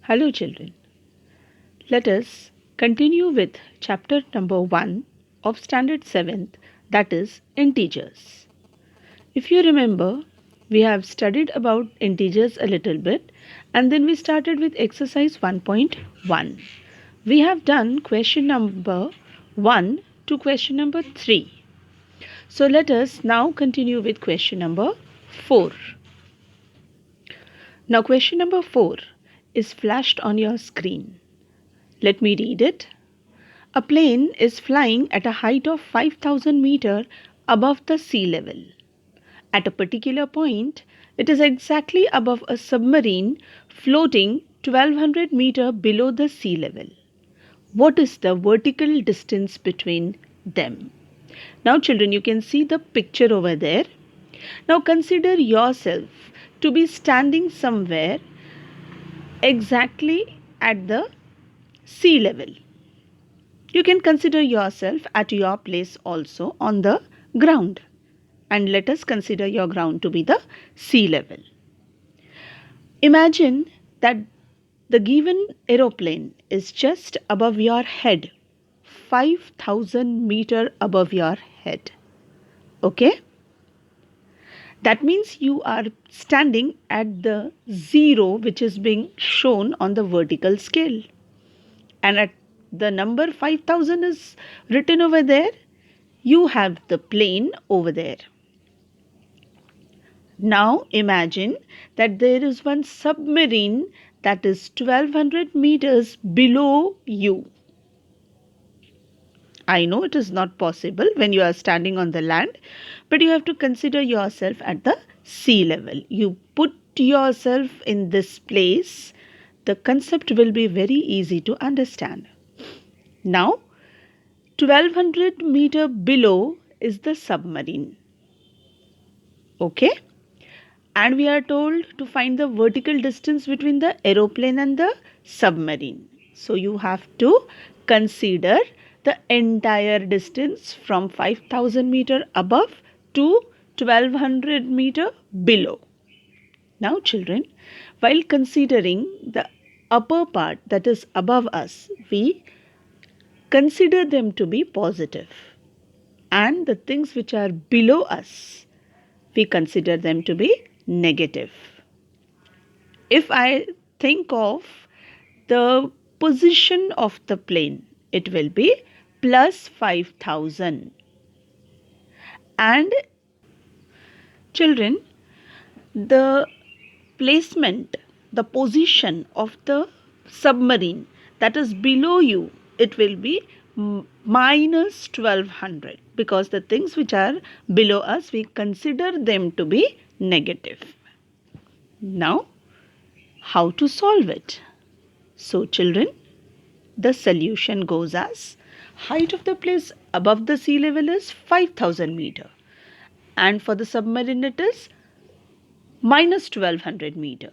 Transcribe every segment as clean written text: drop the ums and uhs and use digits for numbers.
Hello children. Let us continue with chapter number 1 of standard 7th, that is integers. If you remember, we have studied about integers a little bit and then we started with exercise 1.1. We have done question number 1 to question number 3. So let us now continue with question number 4. Now question number 4 is flashed on your screen. Let me read it. A plane is flying at a height of 5,000 meters above the sea level. At a particular point, it is exactly above a submarine floating 1200 meters below the sea level. What is the vertical distance between them? Now children, you can see the picture over there. Now consider yourself to be standing somewhere exactly at the sea level. You can consider yourself at your place also on the ground. And let us consider your ground to be the sea level. Imagine that the given aeroplane is just above your head, 5,000 meters above your head. Okay? That means you are standing at the zero which is being shown on the vertical scale. And at the number 5,000 is written over there. You have the plane over there. Now imagine that there is one submarine that is 1200 meters below you. I know it is not possible when you are standing on the land, but you have to consider yourself at the sea level. You put yourself in this place, the concept will be very easy to understand. Now, 1200 meter below is the submarine. Okay? And we are told to find the vertical distance between the aeroplane and the submarine. So you have to consider the entire distance from 5,000 meter above to 1200 meter below. Now children, while considering the upper part that is above us, we consider them to be positive. And the things which are below us, we consider them to be negative. If I think of the position of the plane, it will be plus 5,000. And children, the placement, the position of the submarine that is below you, it will be minus 1200 because the things which are below us, we consider them to be negative. Now, how to solve it? So children, the solution goes as height of the place above the sea level is 5,000 meter and for the submarine it is minus 1200 meter,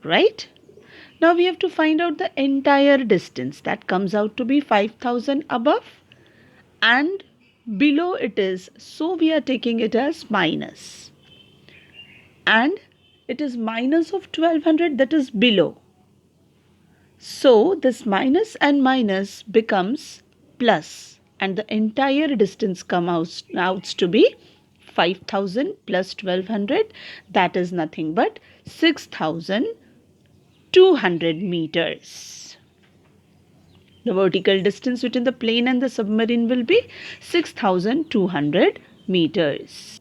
right? Now we have to find out the entire distance that comes out to be 5,000 above and below it is, so we are taking it as minus and it is minus of 1200 that is below. So this minus and minus becomes plus and the entire distance comes out to be 5,000 plus 1200, that is nothing but 6,200 meters. The vertical distance between the plane and the submarine will be 6,200 meters.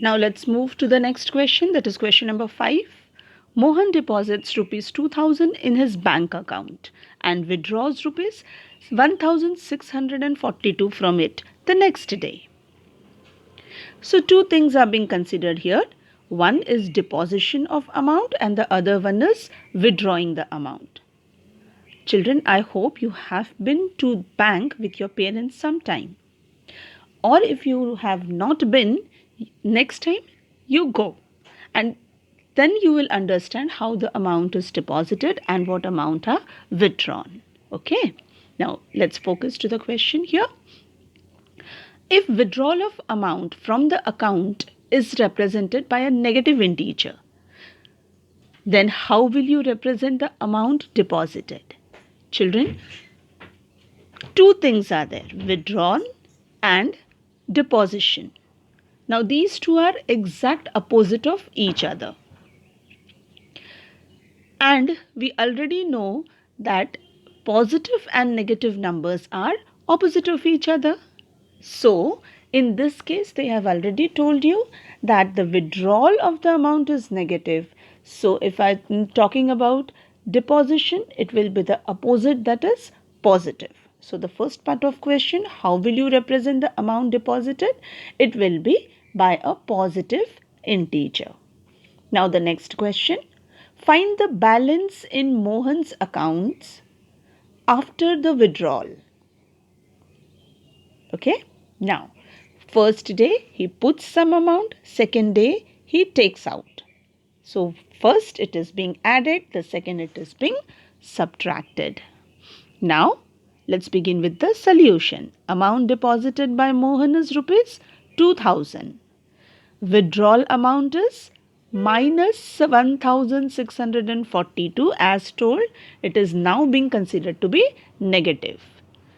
Now let's move to the next question, that is question number 5. Mohan deposits rupees 2,000 in his bank account and withdraws rupees 1,642 from it the next day. So two things are being considered here. One is deposition of amount and the other one is withdrawing the amount. Children, I hope you have been to bank with your parents sometime. Or if you have not been, next time you go and then you will understand how the amount is deposited and what amount are withdrawn. Okay. Now let's focus to the question here. If withdrawal of amount from the account is represented by a negative integer, Then how will you represent the amount deposited? Children, two things are there, withdrawn and deposition. Now these two are exact opposite of each other. And we already know that positive and negative numbers are opposite of each other. So in this case, they have already told you that the withdrawal of the amount is negative. So if I'm talking about deposition, it will be the opposite, that is positive. So the first part of question, how will you represent the amount deposited? It will be by a positive integer. Now the next question, find the balance in Mohan's accounts after the withdrawal. Okay, now first day he puts some amount, second day he takes out. So first it is being added, the second it is being subtracted. Now let's begin with the solution. Amount deposited by Mohan is rupees 2000. Withdrawal amount is minus 1642 as told. It is now being considered to be negative.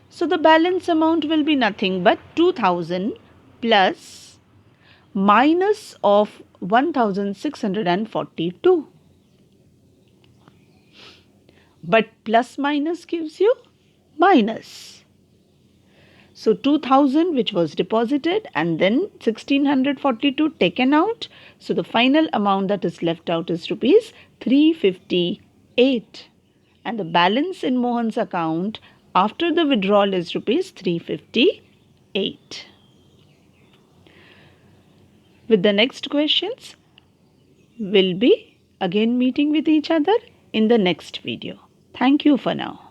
So the balance amount will be nothing but 2000 plus minus of 1642. But plus minus gives you minus. So 2000 which was deposited and then 1642 taken out. So the final amount that is left out is rupees 358. And the balance in Mohan's account after the withdrawal is rupees 358. With the next questions, we'll be again meeting with each other in the next video. Thank you for now.